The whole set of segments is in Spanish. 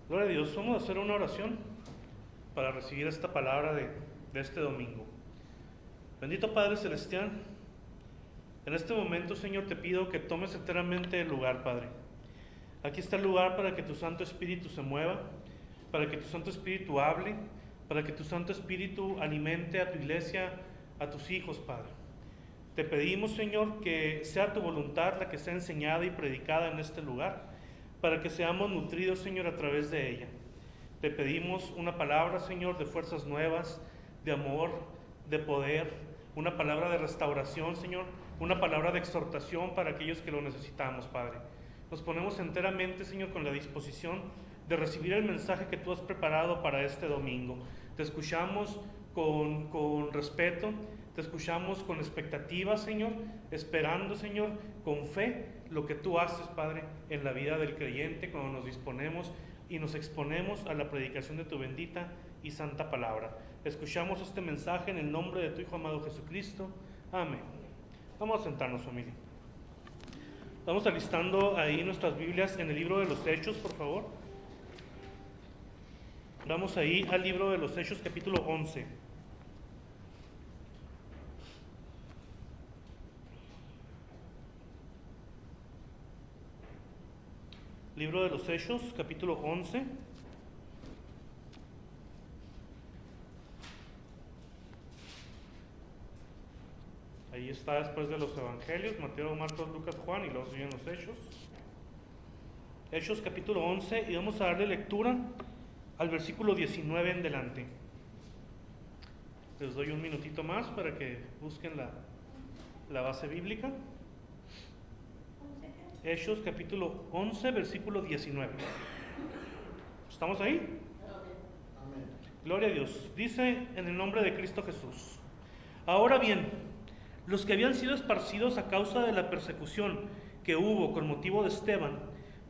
Gloria a Dios. Vamos a hacer una oración para recibir esta palabra de este domingo. Bendito Padre Celestial, en este momento, Señor, te pido que tomes enteramente el lugar, Padre. Aquí está el lugar para que tu Santo Espíritu se mueva, para que tu Santo Espíritu hable, para que tu Santo Espíritu alimente a tu iglesia, a tus hijos, Padre. Te pedimos, Señor, que sea tu voluntad la que sea enseñada y predicada en este lugar, para que seamos nutridos, Señor, a través de ella. Te pedimos una palabra, Señor, de fuerzas nuevas, de amor, de poder, una palabra de restauración, Señor, una palabra de exhortación para aquellos que lo necesitamos, Padre. Nos ponemos enteramente, Señor, con la disposición de recibir el mensaje que tú has preparado para este domingo. Te escuchamos con respeto, te escuchamos con expectativa, Señor, esperando, Señor, con fe, lo que tú haces, Padre, en la vida del creyente cuando nos disponemos y nos exponemos a la predicación de tu bendita y santa palabra. Escuchamos este mensaje en el nombre de tu Hijo amado Jesucristo. Amén. Vamos a sentarnos, familia. Estamos alistando ahí nuestras Biblias en el libro de los Hechos, por favor. Vamos ahí al libro de los Hechos, capítulo 11. Libro de los Hechos, capítulo 11. Ahí está después de los Evangelios, Mateo, Marcos, Lucas, Juan, y luego siguen los Hechos. Hechos, capítulo 11, y vamos a darle lectura al versículo 19 en delante. Les doy un minutito más para que busquen la base bíblica. Hechos capítulo 11, versículo 19. ¿Estamos ahí? Amén. Gloria a Dios. Dice en el nombre de Cristo Jesús. Ahora bien, los que habían sido esparcidos a causa de la persecución que hubo con motivo de Esteban,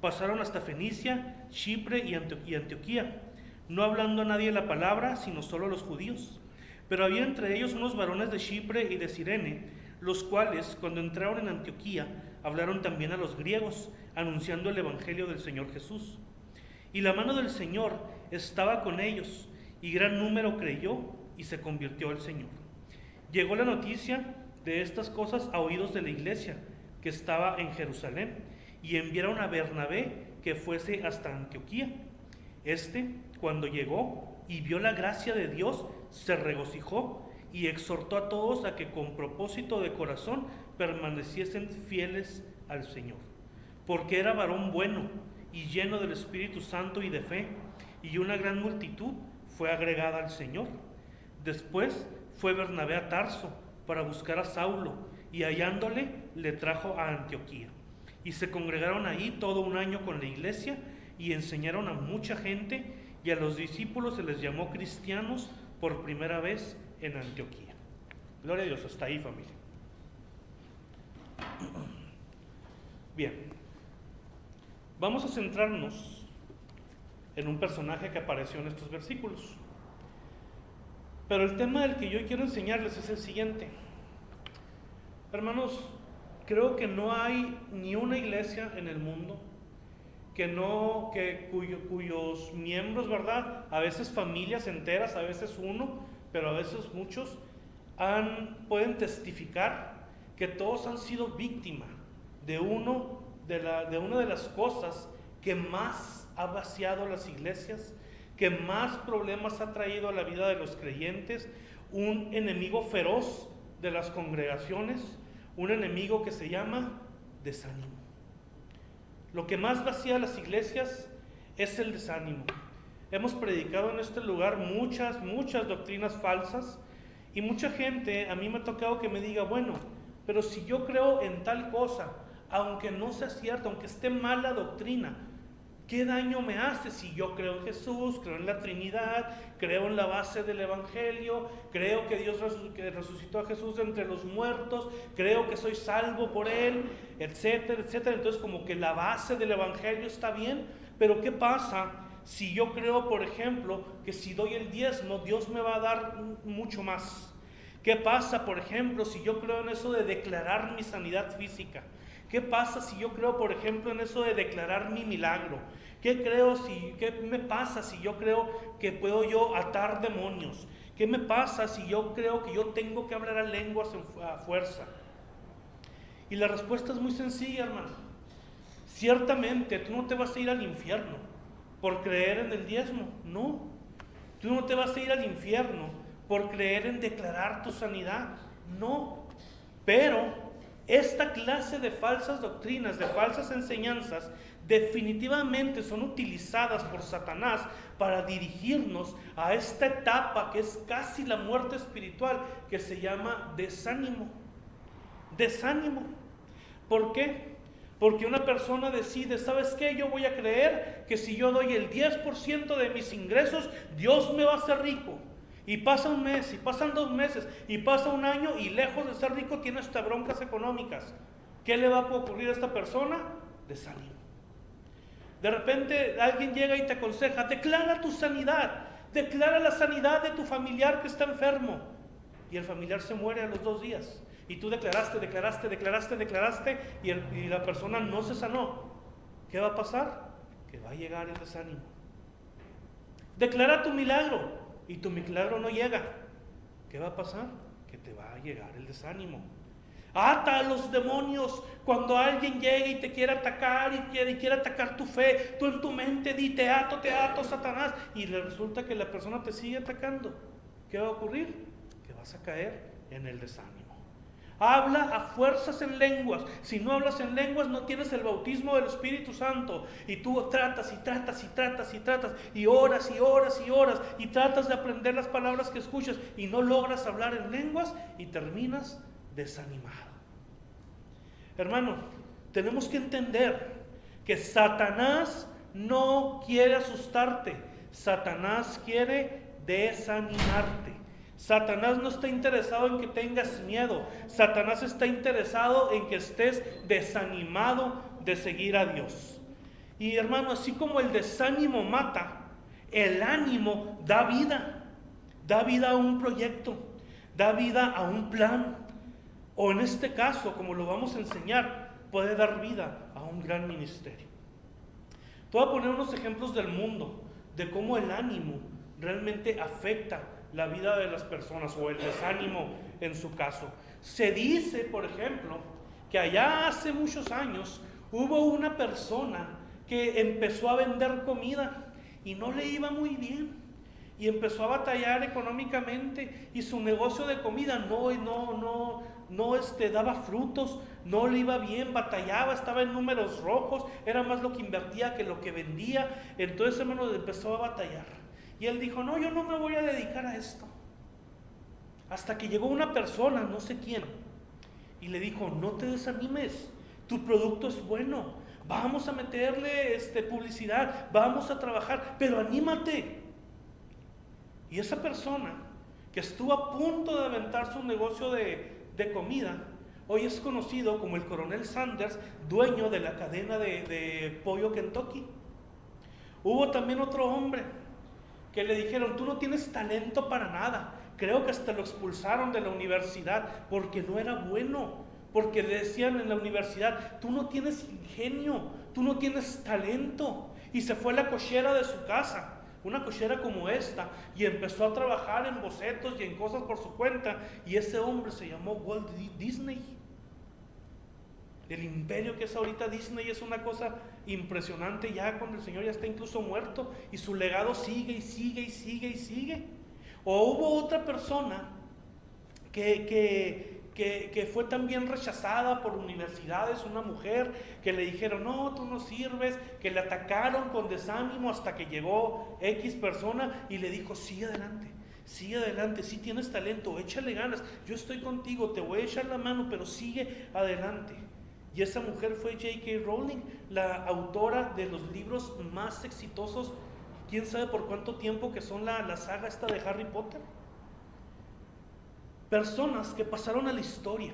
pasaron hasta Fenicia, Chipre y Antioquía, no hablando a nadie la palabra, sino solo a los judíos. Pero había entre ellos unos varones de Chipre y de Cirene, los cuales, cuando entraron en Antioquía, hablaron también a los griegos, anunciando el evangelio del Señor Jesús. Y la mano del Señor estaba con ellos, y gran número creyó y se convirtió al Señor. Llegó la noticia de estas cosas a oídos de la iglesia que estaba en Jerusalén, y enviaron a Bernabé que fuese hasta Antioquía. Cuando llegó y vio la gracia de Dios, se regocijó y exhortó a todos a que con propósito de corazón permaneciesen fieles al Señor, porque era varón bueno y lleno del Espíritu Santo y de fe, y una gran multitud fue agregada al Señor. Después fue Bernabé a Tarso para buscar a Saulo, y hallándole le trajo a Antioquía. Y se congregaron ahí todo un año con la iglesia, y enseñaron a mucha gente, y a los discípulos se les llamó cristianos por primera vez en Antioquía. Gloria a Dios. Hasta ahí, familia. Bien, vamos a centrarnos en un personaje que apareció en estos versículos. Pero el tema del que yo quiero enseñarles es el siguiente. Hermanos, creo que no hay ni una iglesia en el mundo cuyos miembros, ¿verdad? A veces familias enteras, a veces uno, pero a veces muchos, pueden testificar que todos han sido víctimas de una de las cosas que más ha vaciado las iglesias, que más problemas ha traído a la vida de los creyentes, un enemigo feroz de las congregaciones, un enemigo que se llama desánimo. Lo que más vacía las iglesias es el desánimo. Hemos predicado en este lugar muchas doctrinas falsas, y mucha gente, a mí me ha tocado que me diga, bueno, pero si yo creo en tal cosa, aunque no sea cierto, aunque esté mal la doctrina, ¿qué daño me hace si yo creo en Jesús, creo en la Trinidad, creo en la base del Evangelio, creo que Dios resucitó a Jesús de entre los muertos, creo que soy salvo por Él, etcétera, etcétera? Entonces como que la base del Evangelio está bien, pero ¿qué pasa si yo creo, por ejemplo, que si doy el diezmo, Dios me va a dar mucho más? ¿Qué pasa, por ejemplo, si yo creo en eso de declarar mi sanidad física? ¿Qué pasa si yo creo, por ejemplo, en eso de declarar mi milagro? ¿Qué me pasa si yo creo que puedo yo atar demonios? ¿Qué me pasa si yo creo que yo tengo que hablar a lenguas a fuerza? Y la respuesta es muy sencilla, hermano. Ciertamente tú no te vas a ir al infierno por creer en el diezmo, no. Tú no te vas a ir al infierno por creer en declarar tu sanidad, no. Pero esta clase de falsas doctrinas, de falsas enseñanzas, definitivamente son utilizadas por Satanás para dirigirnos a esta etapa que es casi la muerte espiritual, que se llama desánimo. Desánimo. ¿Por qué? Porque una persona decide, ¿sabes qué? Yo voy a creer que si yo doy el 10% de mis ingresos, Dios me va a hacer rico. Y pasa un mes, y pasan 2 meses, y pasa un año, y lejos de ser rico tiene hasta broncas económicas. ¿Qué le va a ocurrir a esta persona? Desánimo. De repente alguien llega y te aconseja, declara tu sanidad, declara la sanidad de tu familiar que está enfermo. Y el familiar se muere a los 2 días. Y tú declaraste, y la persona no se sanó. ¿Qué va a pasar? Que va a llegar el desánimo. Declara tu milagro y tu milagro no llega. ¿Qué va a pasar? Que te va a llegar el desánimo. Ata a los demonios. Cuando alguien llegue y te quiere atacar y quiere atacar tu fe, tú en tu mente di, te ato, Satanás, y resulta que la persona te sigue atacando. ¿Qué va a ocurrir? Que vas a caer en el desánimo. Habla a fuerzas en lenguas. Si no hablas en lenguas, no tienes el bautismo del Espíritu Santo. Y tú tratas y oras y tratas de aprender las palabras que escuchas y no logras hablar en lenguas y terminas desanimado. Hermano, tenemos que entender que Satanás no quiere asustarte. Satanás quiere desanimarte. Satanás no está interesado en que tengas miedo. Satanás está interesado en que estés desanimado de seguir a Dios. Y hermano, así como el desánimo mata, el ánimo da vida. Da vida a un proyecto, da vida a un plan. O en este caso, como lo vamos a enseñar, puede dar vida a un gran ministerio. Te voy a poner unos ejemplos del mundo, de cómo el ánimo realmente afecta la vida de las personas, o el desánimo en su caso. Se dice, por ejemplo, que allá hace muchos años hubo una persona que empezó a vender comida y no le iba muy bien, y empezó a batallar económicamente, y su negocio de comida no daba frutos, no le iba bien, batallaba, estaba en números rojos, era más lo que invertía que lo que vendía. Entonces, hermano, empezó a batallar. Y él dijo, no, yo no me voy a dedicar a esto. Hasta que llegó una persona, no sé quién, y le dijo, no te desanimes, tu producto es bueno, vamos a meterle publicidad, vamos a trabajar, pero anímate. Y esa persona que estuvo a punto de aventar su negocio de comida, hoy es conocido como el Coronel Sanders, dueño de la cadena de pollo Kentucky. Hubo también otro hombre que le dijeron, tú no tienes talento para nada. Creo que hasta lo expulsaron de la universidad porque no era bueno, porque le decían en la universidad, tú no tienes ingenio, tú no tienes talento. Y se fue a la cochera de su casa, una cochera como esta, y empezó a trabajar en bocetos y en cosas por su cuenta, y ese hombre se llamó Walt Disney. El imperio que es ahorita Disney es una cosa impresionante, ya cuando el Señor ya está incluso muerto, y su legado sigue y sigue y sigue y sigue. O hubo otra persona que fue también rechazada por universidades, una mujer que le dijeron, no, tú no sirves, que le atacaron con desánimo hasta que llegó X persona y le dijo, sigue adelante, sí tienes talento, échale ganas, yo estoy contigo, te voy a echar la mano, pero sigue adelante. Y esa mujer fue J.K. Rowling, la autora de los libros más exitosos, quién sabe por cuánto tiempo, que son la saga esta de Harry Potter. Personas que pasaron a la historia,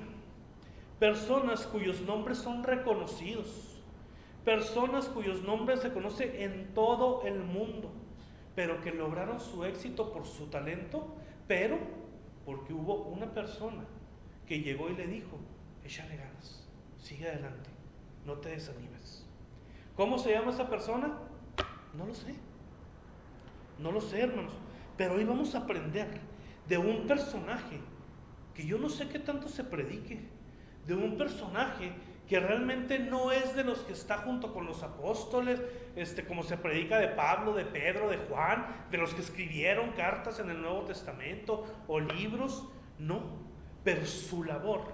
personas cuyos nombres son reconocidos, personas cuyos nombres se conocen en todo el mundo, pero que lograron su éxito por su talento, pero porque hubo una persona que llegó y le dijo, échale ganas, sigue adelante, no te desanimes. ¿Cómo se llama esa persona? No lo sé. No lo sé, hermanos. Pero hoy vamos a aprender de un personaje que yo no sé qué tanto se predique, de un personaje que realmente no es de los que está junto con los apóstoles, como se predica de Pablo, de Pedro, de Juan, de los que escribieron cartas en el Nuevo Testamento o libros, no, pero su labor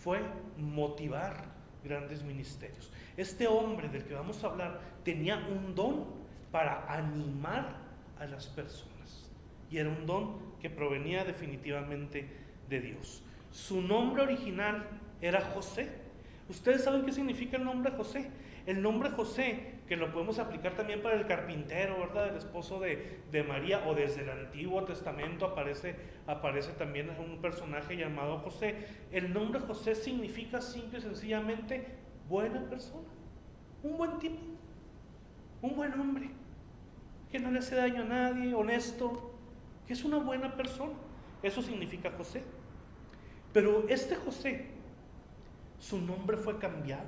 fue motivar grandes ministerios. Este hombre del que vamos a hablar tenía un don para animar a las personas, y era un don que provenía definitivamente de Dios. Su nombre original era José. ¿Ustedes saben qué significa el nombre José? El nombre José, que lo podemos aplicar también para el carpintero, ¿verdad? El esposo de María, o desde el Antiguo Testamento aparece también un personaje llamado José. El nombre José significa simple y sencillamente buena persona, un buen tipo, un buen hombre, que no le hace daño a nadie, honesto, que es una buena persona. Eso significa José. Pero este José, su nombre fue cambiado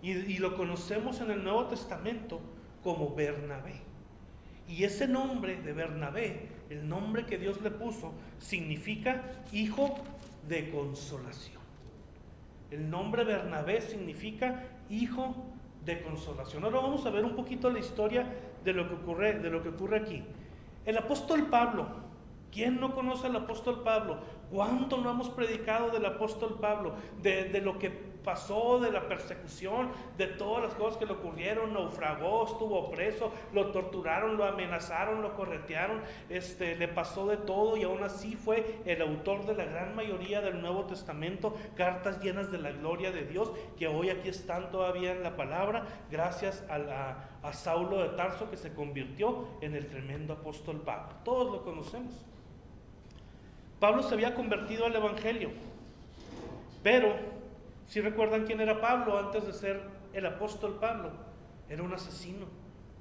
y lo conocemos en el Nuevo Testamento como Bernabé. Y ese nombre de Bernabé, el nombre que Dios le puso, significa hijo de consolación. El nombre Bernabé significa hijo de consolación. Ahora vamos a ver un poquito la historia de lo que ocurre aquí. El apóstol Pablo, ¿quién no conoce al apóstol Pablo? ¿Cuánto no hemos predicado del apóstol Pablo? De lo que pasó, de la persecución, de todas las cosas que le ocurrieron. Naufragó, estuvo preso, lo torturaron, lo amenazaron, lo corretearon, le pasó de todo, y aún así fue el autor de la gran mayoría del Nuevo Testamento, cartas llenas de la gloria de Dios, que hoy aquí están todavía en la palabra, gracias a Saulo de Tarso, que se convirtió en el tremendo apóstol Pablo. Todos lo conocemos. Pablo se había convertido al Evangelio, pero si recuerdan quién era Pablo antes de ser el apóstol Pablo, era un asesino,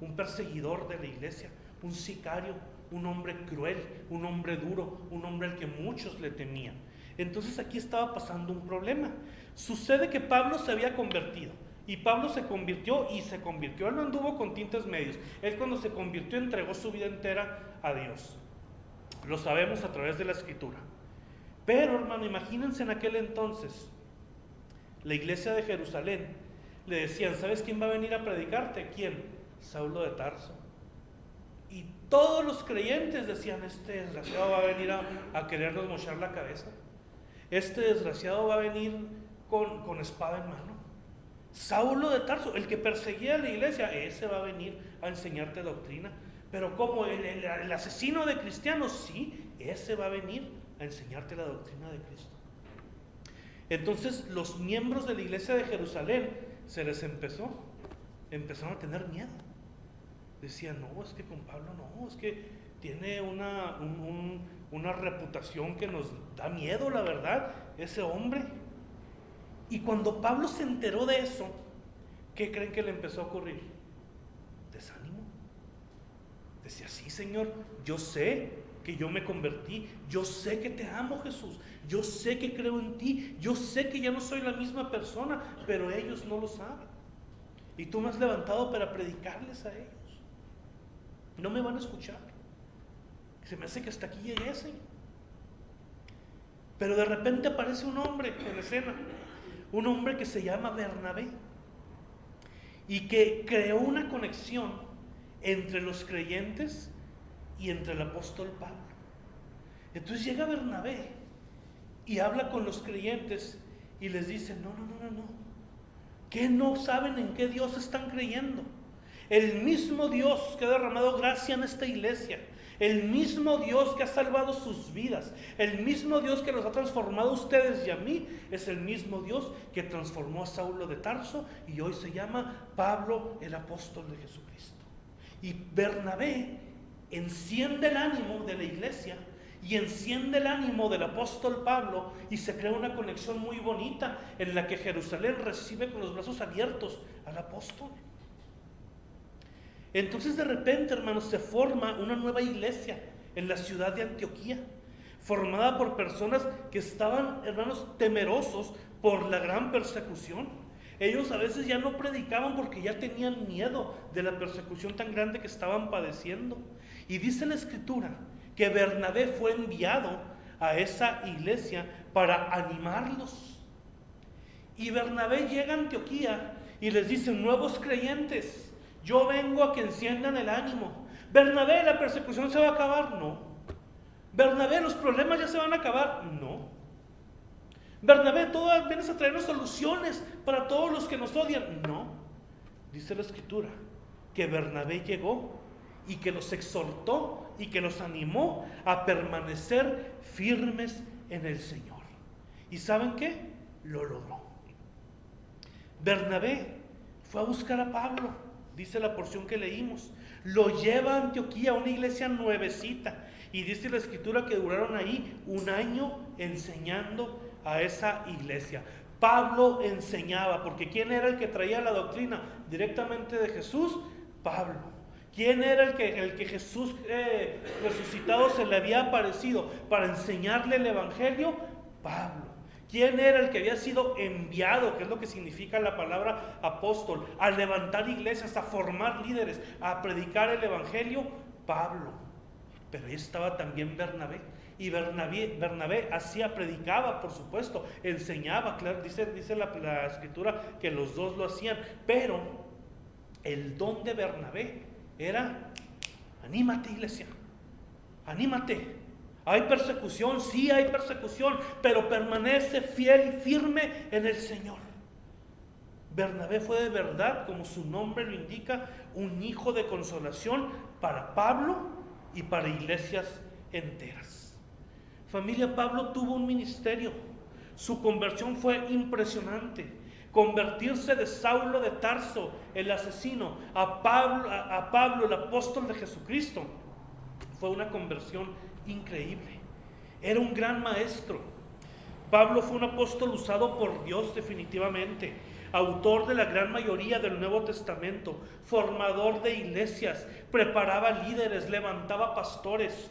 un perseguidor de la iglesia, un sicario, un hombre cruel, un hombre duro, un hombre al que muchos le temían. Entonces aquí estaba pasando un problema. Sucede que Pablo se había convertido, y Pablo se convirtió, él no anduvo con tintes medios. Él, cuando se convirtió, entregó su vida entera a Dios. Lo sabemos a través de la Escritura. Pero, hermano, imagínense en aquel entonces, la iglesia de Jerusalén le decían: ¿sabes quién va a venir a predicarte? ¿Quién? Saulo de Tarso. Y todos los creyentes decían: este desgraciado va a venir a querernos mochar la cabeza. Este desgraciado va a venir con espada en mano. Saulo de Tarso, el que perseguía a la iglesia, ese va a venir a enseñarte doctrina. Pero como el asesino de cristianos, sí, ese va a venir a enseñarte la doctrina de Cristo. Entonces los miembros de la iglesia de Jerusalén empezaron a tener miedo. Decían: no, es que con Pablo no, es que tiene una reputación que nos da miedo, la verdad, ese hombre. Y cuando Pablo se enteró de eso, ¿qué creen que le empezó a ocurrir? Desánimo. Decía: sí, Señor, yo sé que yo me convertí, yo sé que te amo, Jesús, yo sé que creo en ti, yo sé que ya no soy la misma persona, pero ellos no lo saben. Y tú me has levantado para predicarles a ellos. No me van a escuchar. Se me hace que hasta aquí llegué, Señor. Pero de repente aparece un hombre en escena, un hombre que se llama Bernabé, y que creó una conexión entre los creyentes y entre el apóstol Pablo. Entonces llega Bernabé y habla con los creyentes y les dice: no, ¿qué no saben en qué Dios están creyendo? El mismo Dios que ha derramado gracia en esta iglesia, el mismo Dios que ha salvado sus vidas, el mismo Dios que los ha transformado a ustedes y a mí, es el mismo Dios que transformó a Saulo de Tarso y hoy se llama Pablo, el apóstol de Jesucristo. Y Bernabé enciende el ánimo de la iglesia y enciende el ánimo del apóstol Pablo, y se crea una conexión muy bonita en la que Jerusalén recibe con los brazos abiertos al apóstol. Entonces de repente, hermanos, se forma una nueva iglesia en la ciudad de Antioquía, formada por personas que estaban, hermanos, temerosos por la gran persecución. Ellos a veces ya no predicaban porque ya tenían miedo de la persecución tan grande que estaban padeciendo. Y dice la Escritura que Bernabé fue enviado a esa iglesia para animarlos. Y Bernabé llega a Antioquía y les dice: nuevos creyentes, yo vengo a que enciendan el ánimo. Bernabé, ¿la persecución se va a acabar? No. Bernabé, ¿los problemas ya se van a acabar? No. Bernabé, ¿tú vienes a traernos soluciones para todos los que nos odian? No. Dice la Escritura que Bernabé llegó y que los exhortó y que los animó a permanecer firmes en el Señor. ¿Y saben qué? Lo logró. Bernabé fue a buscar a Pablo, dice la porción que leímos. Lo lleva a Antioquía, una iglesia nuevecita. Y dice la Escritura que duraron ahí 1 año enseñando a esa iglesia. Pablo enseñaba, porque ¿quién era el que traía la doctrina directamente de Jesús? Pablo. ¿Quién era el que Jesús resucitado se le había aparecido para enseñarle el evangelio? Pablo. ¿Quién era el que había sido enviado, que es lo que significa la palabra apóstol, a levantar iglesias, a formar líderes, a predicar el evangelio? Pablo. Pero ahí estaba también Bernabé. Y Bernabé predicaba, por supuesto, enseñaba, claro, dice la Escritura que los dos lo hacían. Pero el don de Bernabé era: anímate, iglesia, anímate. Hay persecución, sí hay persecución, pero permanece fiel y firme en el Señor. Bernabé fue de verdad, como su nombre lo indica, un hijo de consolación para Pablo y para iglesias enteras. Familia, Pablo tuvo un ministerio. Su conversión fue impresionante. Convertirse de Saulo de Tarso, el asesino, a Pablo, el apóstol de Jesucristo, fue una conversión increíble. Era un gran maestro. Pablo fue un apóstol usado por Dios definitivamente, autor de la gran mayoría del Nuevo Testamento, formador de iglesias, preparaba líderes, levantaba pastores.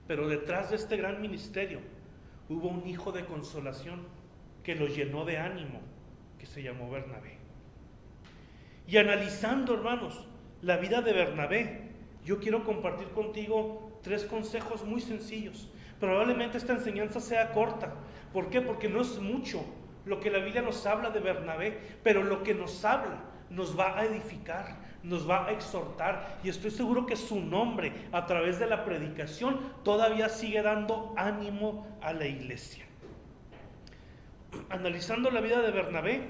Pero detrás de este gran ministerio hubo un hijo de consolación que lo llenó de ánimo, que se llamó Bernabé. Y analizando, hermanos, la vida de Bernabé, yo quiero compartir contigo 3 consejos muy sencillos. Probablemente esta enseñanza sea corta. ¿Por qué? Porque no es mucho lo que la Biblia nos habla de Bernabé, pero lo que nos habla nos va a edificar, nos va a exhortar, y estoy seguro que su nombre, a través de la predicación, todavía sigue dando ánimo a la iglesia. Analizando la vida de Bernabé,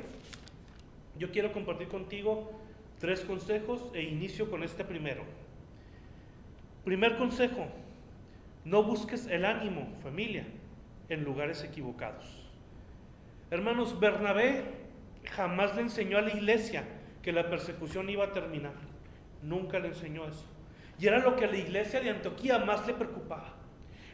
yo quiero compartir contigo 3 consejos e inicio con este primero. Primer consejo: no busques el ánimo, familia, en lugares equivocados. Hermanos, Bernabé jamás le enseñó a la iglesia que la persecución iba a terminar. Nunca le enseñó eso. Y era lo que a la iglesia de Antioquía más le preocupaba.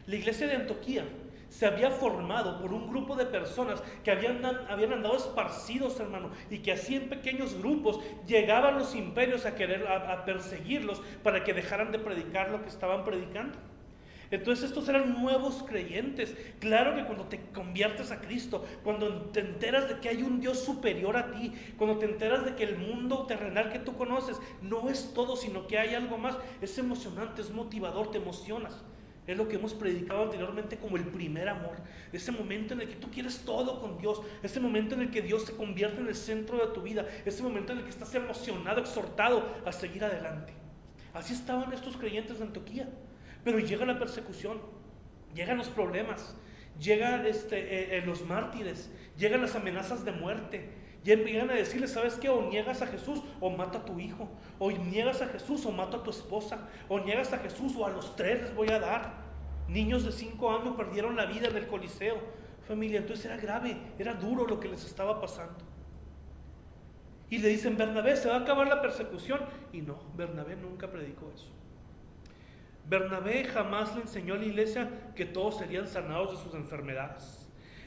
La iglesia de Antioquía se había formado por un grupo de personas que habían andado esparcidos, hermano, y que así en pequeños grupos llegaban los imperios a perseguirlos para que dejaran de predicar lo que estaban predicando. Entonces estos eran nuevos creyentes. Claro que cuando te conviertes a Cristo, cuando te enteras de que hay un Dios superior a ti, cuando te enteras de que el mundo terrenal que tú conoces no es todo, sino que hay algo más, es emocionante, es motivador, te emocionas. Es lo que hemos predicado anteriormente como el primer amor. Ese momento en el que tú quieres todo con Dios. Ese momento en el que Dios se convierte en el centro de tu vida. Ese momento en el que estás emocionado, exhortado a seguir adelante. Así estaban estos creyentes de Antioquía. Pero llega la persecución, llegan los problemas, llegan los mártires, llegan las amenazas de muerte. Llegan a decirles: ¿sabes qué? O niegas a Jesús o mata a tu hijo. O niegas a Jesús o mato a tu esposa. O niegas a Jesús o a los 3 les voy a dar. Niños de 5 años perdieron la vida en el Coliseo. Familia, entonces era grave, era duro lo que les estaba pasando. Y le dicen: Bernabé, ¿se va a acabar la persecución? Y no, Bernabé nunca predicó eso. Bernabé jamás le enseñó a la iglesia que todos serían sanados de sus enfermedades.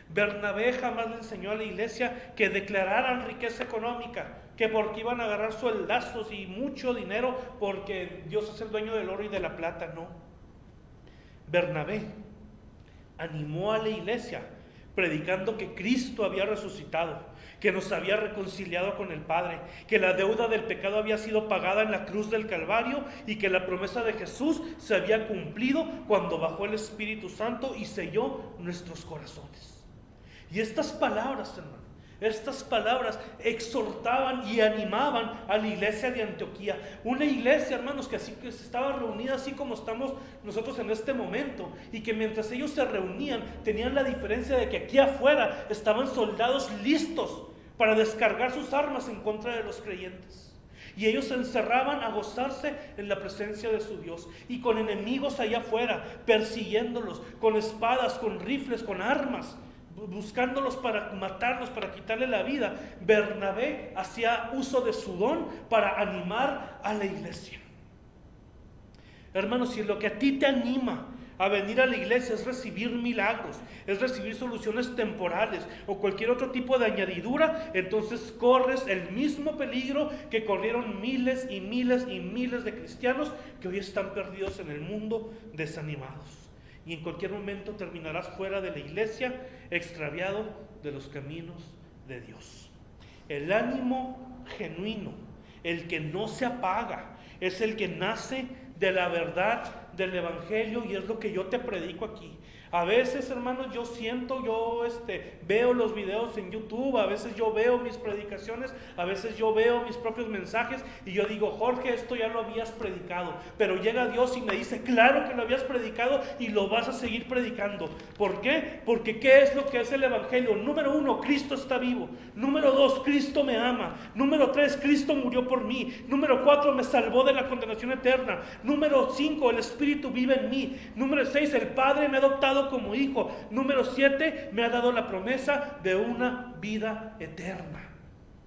Bernabé jamás le enseñó a la iglesia que declararan riqueza económica, que porque iban a agarrar sueldazos y mucho dinero porque Dios es el dueño del oro y de la plata. No. Bernabé animó a la iglesia predicando que Cristo había resucitado, que nos había reconciliado con el Padre, que la deuda del pecado había sido pagada en la cruz del Calvario y que la promesa de Jesús se había cumplido cuando bajó el Espíritu Santo y selló nuestros corazones. Y estas palabras, hermano, estas palabras exhortaban y animaban a la iglesia de Antioquía. Una iglesia, hermanos, que estaba reunida así como estamos nosotros en este momento. Y que mientras ellos se reunían, tenían la diferencia de que aquí afuera estaban soldados listos para descargar sus armas en contra de los creyentes. Y ellos se encerraban a gozarse en la presencia de su Dios. Y con enemigos allá afuera, persiguiéndolos, con espadas, con rifles, con armas, buscándolos para matarlos, para quitarle la vida. Bernabé hacía uso de su don para animar a la iglesia. Hermanos, si lo que a ti te anima a venir a la iglesia es recibir milagros, es recibir soluciones temporales o cualquier otro tipo de añadidura, entonces corres el mismo peligro que corrieron miles y miles y miles de cristianos que hoy están perdidos en el mundo, desanimados. Y en cualquier momento terminarás fuera de la iglesia, extraviado de los caminos de Dios. El ánimo genuino, el que no se apaga, es el que nace de la verdad del evangelio, y es lo que yo te predico aquí. A veces, hermanos, yo veo los videos en YouTube, a veces yo veo mis predicaciones, a veces yo veo mis propios mensajes y yo digo: Jorge, esto ya lo habías predicado. Pero llega Dios y me dice: claro que lo habías predicado y lo vas a seguir predicando. ¿Por qué? Porque ¿qué es lo que es el evangelio? Número 1, Cristo está vivo. Número 2, Cristo me ama. Número 3, Cristo murió por mí. Número 4, me salvó de la condenación eterna. Número 5, el Espíritu vive en mí. Número 6, el Padre me ha adoptado como hijo. Número 7, me ha dado la promesa de una vida eterna.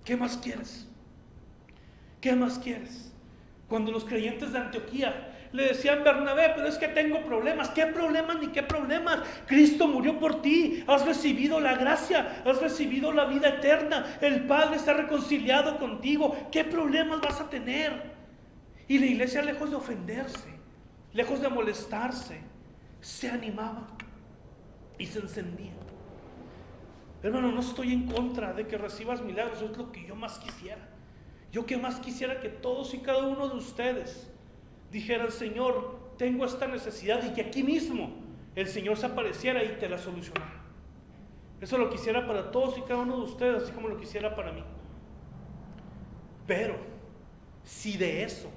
¿Qué más quieres? ¿Qué más quieres? Cuando los creyentes de Antioquía le decían: Bernabé, pero es que tengo problemas. ¿Qué problemas ni qué problemas? Cristo murió por ti, has recibido la gracia, has recibido la vida eterna, el Padre se ha reconciliado contigo. ¿Qué problemas vas a tener? Y la iglesia, lejos de ofenderse, lejos de molestarse, se animaba y se encendía. Hermano, no estoy en contra de que recibas milagros, es lo que yo más quisiera. Yo que más quisiera que todos y cada uno de ustedes dijeran: Señor, tengo esta necesidad, y que aquí mismo el Señor se apareciera y te la solucionara. Eso lo quisiera para todos y cada uno de ustedes, así como lo quisiera para mí. Pero si de eso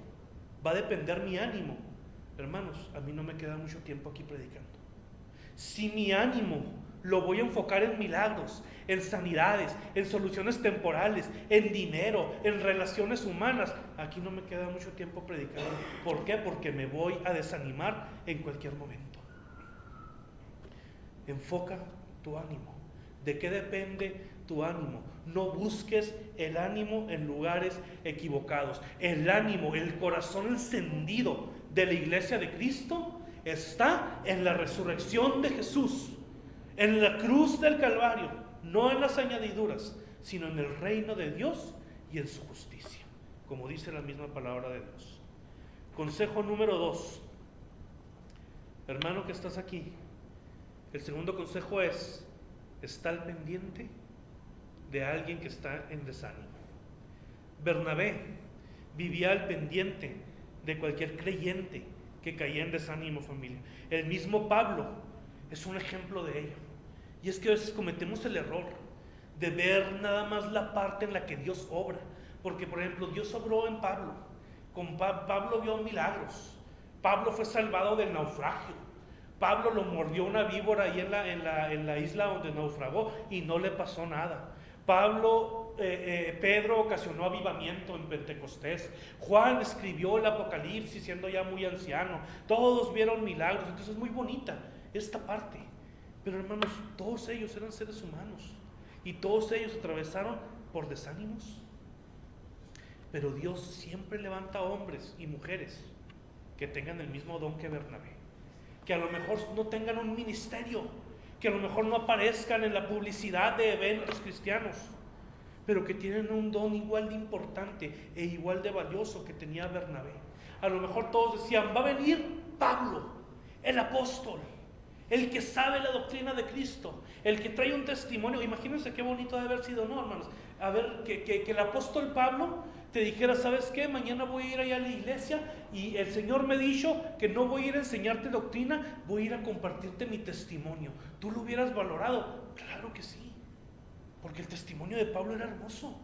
va a depender mi ánimo, hermanos, a mí no me queda mucho tiempo aquí predicando. Si mi ánimo lo voy a enfocar en milagros, en sanidades, en soluciones temporales, en dinero, en relaciones humanas, aquí no me queda mucho tiempo predicando. ¿Por qué? Porque me voy a desanimar en cualquier momento. Enfoca tu ánimo. ¿De qué depende tu ánimo? No busques el ánimo en lugares equivocados. El ánimo, el corazón encendido de la iglesia de Cristo está en la resurrección de Jesús, en la cruz del Calvario, no en las añadiduras, sino en el reino de Dios y en su justicia, como dice la misma palabra de Dios. Consejo número 2, hermano que estás aquí, el segundo consejo es: está al pendiente de alguien que está en desánimo. Bernabé vivía al pendiente de cualquier creyente que caía en desánimo, familia. El mismo Pablo es un ejemplo de ello. Y es que a veces cometemos el error de ver nada más la parte en la que Dios obra. Porque, por ejemplo, Dios obró en Pablo. Con Pablo vio milagros. Pablo fue salvado del naufragio. Pablo lo mordió una víbora ahí en la isla donde naufragó y no le pasó nada. Pedro ocasionó avivamiento en Pentecostés. Juan escribió el Apocalipsis siendo ya muy anciano. Todos vieron milagros. Entonces es muy bonita esta parte. Pero, hermanos, todos ellos eran seres humanos y todos ellos atravesaron por desánimos. Pero Dios siempre levanta hombres y mujeres que tengan el mismo don que Bernabé, que a lo mejor no tengan un ministerio, que a lo mejor no aparezcan en la publicidad de eventos cristianos, pero que tienen un don igual de importante e igual de valioso que tenía Bernabé. A lo mejor todos decían: va a venir Pablo, el apóstol, el que sabe la doctrina de Cristo, el que trae un testimonio. Imagínense qué bonito debe haber sido, ¿no, hermanos? A ver, que el apóstol Pablo te dijera, ¿sabes qué? Mañana voy a ir allá a la iglesia y el Señor me ha dicho que no voy a ir a enseñarte doctrina, voy a ir a compartirte mi testimonio. ¿Tú lo hubieras valorado? Claro que sí, porque el testimonio de Pablo era hermoso.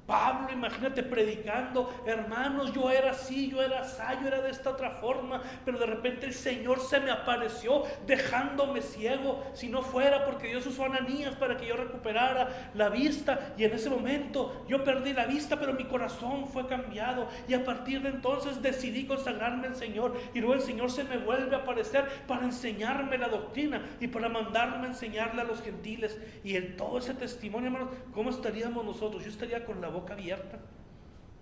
Pablo, imagínate predicando, hermanos, yo era así, yo era así, yo era de esta otra forma, pero de repente el Señor se me apareció dejándome ciego, si no fuera porque Dios usó a Ananías para que yo recuperara la vista, y en ese momento yo perdí la vista, pero mi corazón fue cambiado, y a partir de entonces decidí consagrarme al Señor, y luego el Señor se me vuelve a aparecer para enseñarme la doctrina, y para mandarme a enseñarle a los gentiles, y en todo ese testimonio, hermanos, ¿cómo estaríamos nosotros? Yo estaría con la boca abierta.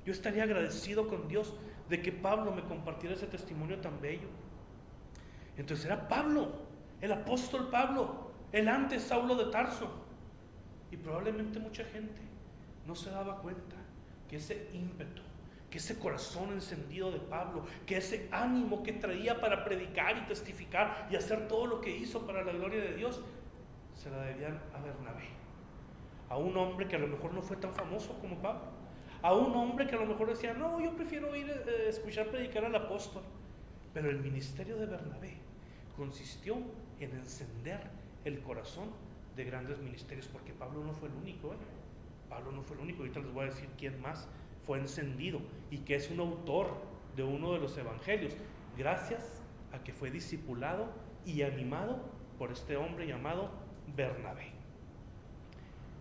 Yo estaría agradecido con Dios de que Pablo me compartiera ese testimonio tan bello. Entonces era Pablo, el apóstol Pablo, el antes Saulo de Tarso. Y probablemente mucha gente no se daba cuenta que ese ímpetu, que ese corazón encendido de Pablo, que ese ánimo que traía para predicar y testificar y hacer todo lo que hizo para la gloria de Dios, se la debían a Bernabé. A un hombre que a lo mejor no fue tan famoso como Pablo, a un hombre que a lo mejor decía, no, yo prefiero ir a escuchar predicar al apóstol. Pero el ministerio de Bernabé consistió en encender el corazón de grandes ministerios, porque Pablo no fue el único, Pablo no fue el único. Ahorita les voy a decir quién más fue encendido y que es un autor de uno de los evangelios, gracias a que fue discipulado y animado por este hombre llamado Bernabé.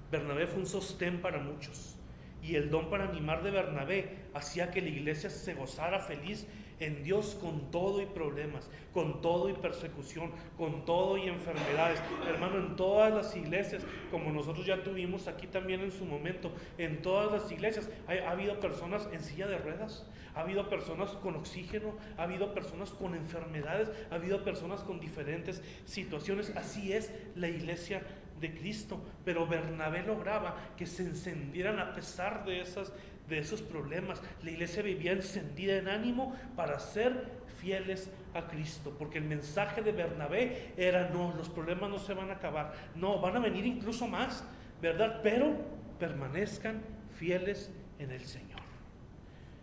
Bernabé fue un sostén para muchos, y el don para animar de Bernabé hacía que la iglesia se gozara feliz en Dios con todo y problemas, con todo y persecución, con todo y enfermedades. Hermano, en todas las iglesias, como nosotros ya tuvimos aquí también en su momento, en todas las iglesias ha habido personas en silla de ruedas, ha habido personas con oxígeno, ha habido personas con enfermedades, ha habido personas con diferentes situaciones. Así es la iglesia de Cristo. Pero Bernabé lograba que se encendieran a pesar de esos problemas. La iglesia vivía encendida en ánimo para ser fieles a Cristo, porque el mensaje de Bernabé era: no, los problemas no se van a acabar, no, van a venir incluso más, ¿verdad? Pero permanezcan fieles en el Señor.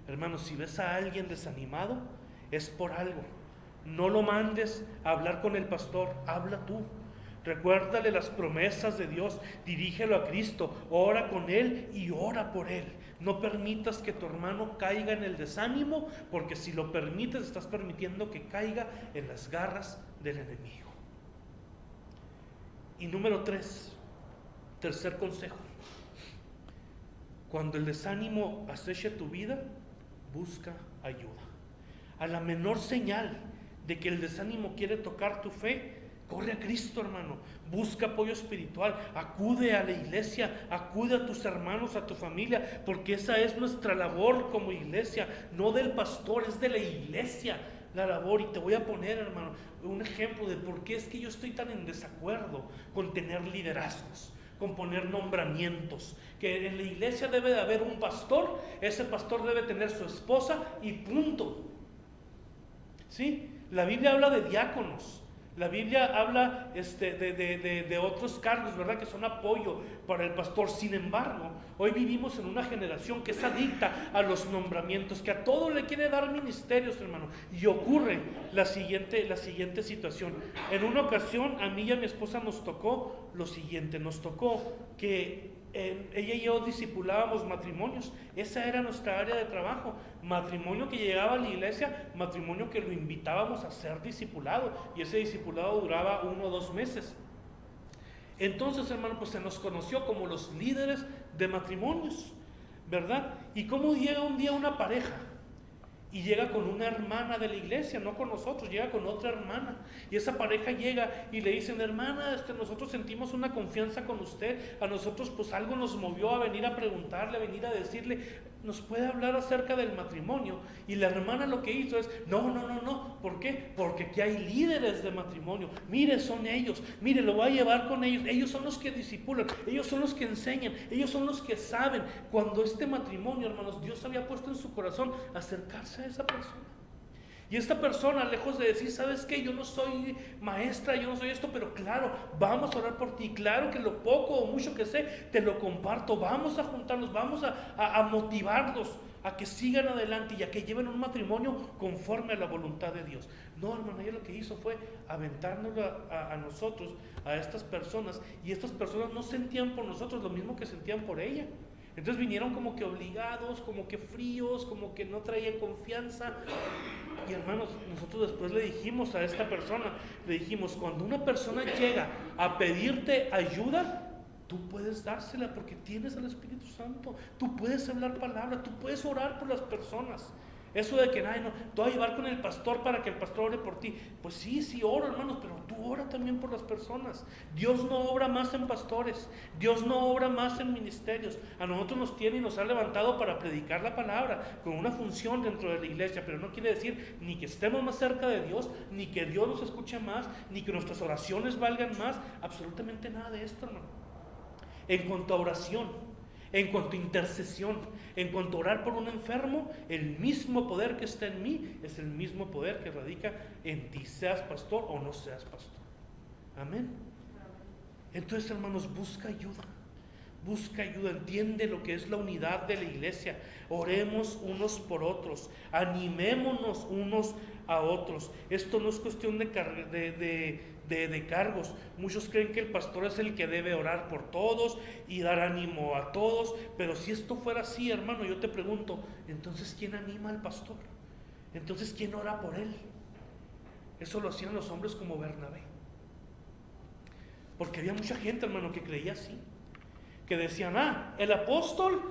Hermanos, si ves a alguien desanimado, es por algo. No lo mandes a hablar con el pastor, habla tú. Recuérdale las promesas de Dios, dirígelo a Cristo, ora con Él y ora por Él. No permitas que tu hermano caiga en el desánimo, porque si lo permites, estás permitiendo que caiga en las garras del enemigo. Y número 3, tercer consejo: cuando el desánimo aceche tu vida, busca ayuda. A la menor señal de que el desánimo quiere tocar tu fe, corre a Cristo, hermano. Busca apoyo espiritual, acude a la iglesia, acude a tus hermanos, a tu familia, porque esa es nuestra labor como iglesia, no del pastor, es de la iglesia la labor. Y te voy a poner, hermano, un ejemplo de por qué es que yo estoy tan en desacuerdo con tener liderazgos, con poner nombramientos. Que en la iglesia debe de haber un pastor, ese pastor debe tener su esposa y punto. ¿Sí? La Biblia habla de diáconos. La Biblia habla de otros cargos, ¿verdad?, que son apoyo para el pastor. Sin embargo, hoy vivimos en una generación que es adicta a los nombramientos, que a todo le quiere dar ministerios, hermano. Y ocurre la siguiente situación. En una ocasión, a mí y a mi esposa nos tocó lo siguiente. Nos tocó que ella y yo discipulábamos matrimonios. Esa era nuestra área de trabajo. Matrimonio que llegaba a la iglesia, matrimonio que lo invitábamos a ser discipulado, y ese discipulado duraba 1 o 2 meses. Entonces, hermano, pues se nos conoció como los líderes de matrimonios, ¿verdad? Y cómo llega un día una pareja y llega con una hermana de la iglesia, no con nosotros, llega con otra hermana, y esa pareja llega y le dicen: hermana, nosotros sentimos una confianza con usted, a nosotros pues algo nos movió a venir a preguntarle, a venir a decirle, ¿nos puede hablar acerca del matrimonio? Y la hermana lo que hizo es: no, ¿por qué? Porque aquí hay líderes de matrimonio, mire, son ellos, mire, lo voy a llevar con ellos, ellos son los que discipulan, ellos son los que enseñan, ellos son los que saben. Cuando este matrimonio, hermanos, Dios había puesto en su corazón acercarse a esa persona. Y esta persona, lejos de decir, ¿sabes qué? Yo no soy maestra, yo no soy esto, pero claro, vamos a orar por ti. Claro que lo poco o mucho que sé, te lo comparto. Vamos a juntarnos, vamos a motivarlos a que sigan adelante y a que lleven un matrimonio conforme a la voluntad de Dios. No, hermano, ella lo que hizo fue aventárnoslo a nosotros, a estas personas, y estas personas no sentían por nosotros lo mismo que sentían por ella. Entonces vinieron como que obligados, como que fríos, como que no traían confianza. Y hermanos, nosotros después le dijimos a esta persona, le dijimos, cuando una persona llega a pedirte ayuda, tú puedes dársela porque tienes al Espíritu Santo. Tú puedes hablar palabra, tú puedes orar por las personas. Eso de que, ay, no, te voy a llevar con el pastor para que el pastor ore por ti. Pues sí, oro, hermanos, pero tú ora también por las personas. Dios no obra más en pastores, Dios no obra más en ministerios. A nosotros nos tiene y nos ha levantado para predicar la palabra con una función dentro de la iglesia, pero no quiere decir ni que estemos más cerca de Dios, ni que Dios nos escuche más, ni que nuestras oraciones valgan más. Absolutamente nada de esto, hermano. En cuanto a oración, en cuanto a intercesión, en cuanto a orar por un enfermo, el mismo poder que está en mí es el mismo poder que radica en ti, seas pastor o no seas pastor. Amén. Entonces, hermanos, busca ayuda, entiende lo que es la unidad de la iglesia. Oremos unos por otros, animémonos unos a otros. Esto no es cuestión de cargos. Muchos creen que el pastor es el que debe orar por todos y dar ánimo a todos, pero si esto fuera así, hermano, yo te pregunto, entonces ¿quién anima al pastor? Entonces ¿quién ora por él? Eso lo hacían los hombres como Bernabé, porque había mucha gente, hermano, que creía así, que decían, el apóstol,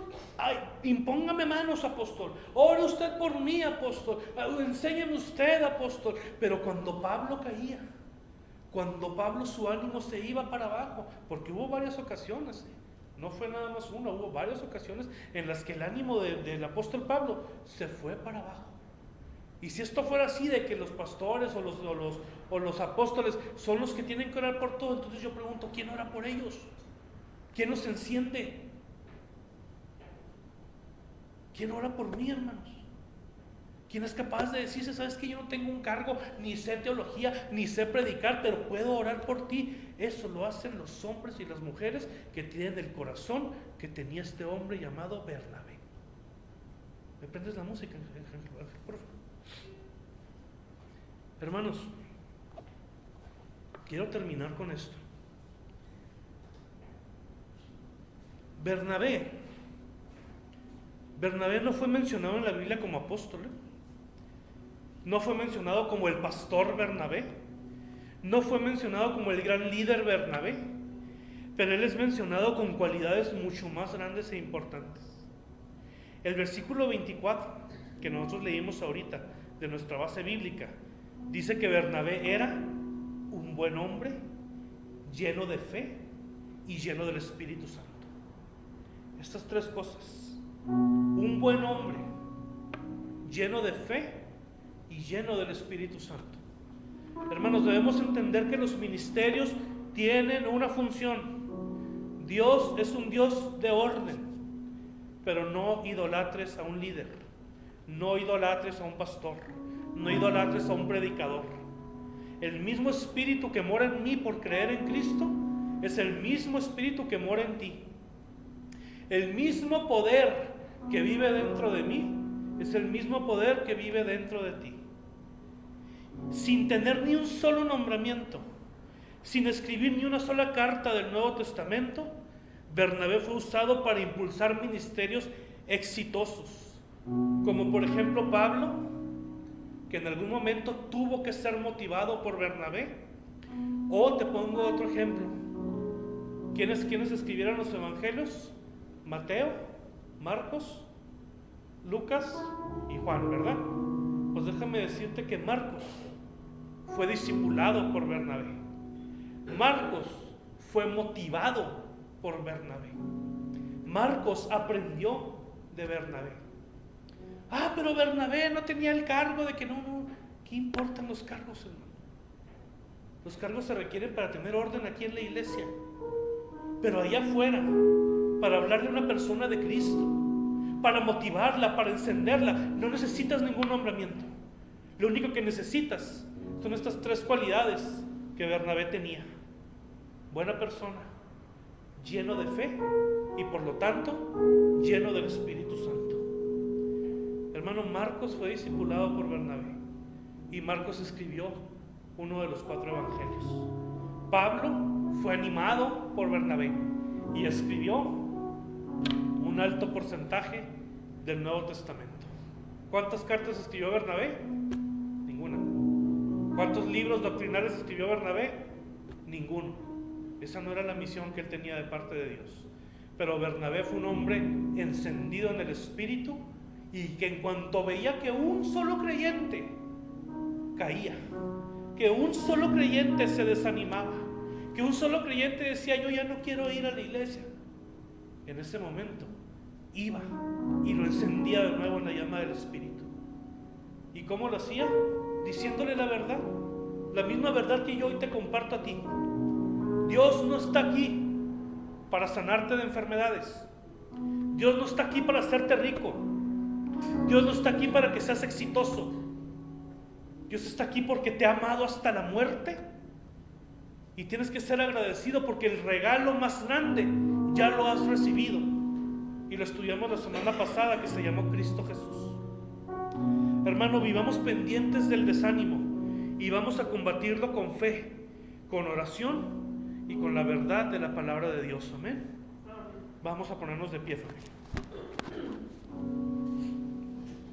impóngame manos, apóstol, ore usted por mí, apóstol, enséñeme usted, apóstol. Pero cuando Pablo caía, cuando Pablo su ánimo se iba para abajo, porque hubo varias ocasiones, no fue nada más una, hubo varias ocasiones en las que el ánimo del apóstol Pablo se fue para abajo. Y si esto fuera así, de que los pastores o los apóstoles son los que tienen que orar por todo, entonces yo pregunto, ¿quién ora por ellos? ¿Quién nos enciende? ¿Quién ora por mí, hermanos? ¿Quién es capaz de decirse, sabes que yo no tengo un cargo, ni sé teología, ni sé predicar, pero puedo orar por ti? Eso lo hacen los hombres y las mujeres que tienen el corazón que tenía este hombre llamado Bernabé. ¿Me prendes la música, por favor? Hermanos, quiero terminar con esto. Bernabé no fue mencionado en la Biblia como apóstol, no fue mencionado como el pastor Bernabé, no fue mencionado como el gran líder Bernabé, pero él es mencionado con cualidades mucho más grandes e importantes. El versículo 24 que nosotros leímos ahorita de nuestra base bíblica dice que Bernabé era un buen hombre, lleno de fe y lleno del Espíritu Santo. Estas tres cosas: un buen hombre, lleno de fe y lleno del Espíritu Santo. Hermanos, debemos entender que los ministerios tienen una función. Dios es un Dios de orden, pero no idolatres a un líder, no idolatres a un pastor, no idolatres a un predicador. El mismo Espíritu que mora en mí por creer en Cristo es el mismo Espíritu que mora en ti. El mismo poder que vive dentro de mí es el mismo poder que vive dentro de ti. Sin tener ni un solo nombramiento, sin escribir ni una sola carta del Nuevo Testamento, Bernabé fue usado para impulsar ministerios exitosos, como por ejemplo Pablo, que en algún momento tuvo que ser motivado por Bernabé. O te pongo otro ejemplo. ¿Quiénes escribieron los evangelios? Mateo, Marcos, Lucas y Juan, ¿verdad? Pues déjame decirte que Marcos fue discipulado por Bernabé. Marcos fue motivado por Bernabé. Marcos aprendió de Bernabé. Pero Bernabé no tenía el cargo de que no. ¿Qué importan los cargos, hermano? Los cargos se requieren para tener orden aquí en la iglesia. Pero allá afuera, para hablarle a una persona de Cristo, para motivarla, para encenderla, no necesitas ningún nombramiento. Lo único que necesitas son estas tres cualidades que Bernabé tenía: buena persona, lleno de fe y por lo tanto lleno del Espíritu Santo. Hermano, Marcos fue discipulado por Bernabé y Marcos escribió uno de los 4 evangelios. Pablo fue animado por Bernabé y escribió un alto porcentaje del Nuevo Testamento. ¿Cuántas cartas escribió Bernabé? Ninguna. ¿Cuántos libros doctrinales escribió Bernabé? Ninguno. Esa no era la misión que él tenía de parte de Dios. Pero Bernabé fue un hombre encendido en el Espíritu y que en cuanto veía que un solo creyente caía, que un solo creyente se desanimaba, que un solo creyente decía: yo ya no quiero ir a la iglesia, en ese momento iba y lo encendía de nuevo en la llama del Espíritu. ¿Y cómo lo hacía? Diciéndole la verdad, la misma verdad que yo hoy te comparto a ti. Dios no está aquí para sanarte de enfermedades. Dios no está aquí para hacerte rico. Dios no está aquí para que seas exitoso. Dios está aquí porque te ha amado hasta la muerte. Y tienes que ser agradecido porque el regalo más grande ya lo has recibido. Y lo estudiamos la semana pasada, que se llamó Cristo Jesús. Hermano, vivamos pendientes del desánimo y vamos a combatirlo con fe, con oración y con la verdad de la palabra de Dios. Amén. Vamos a ponernos de pie, familia.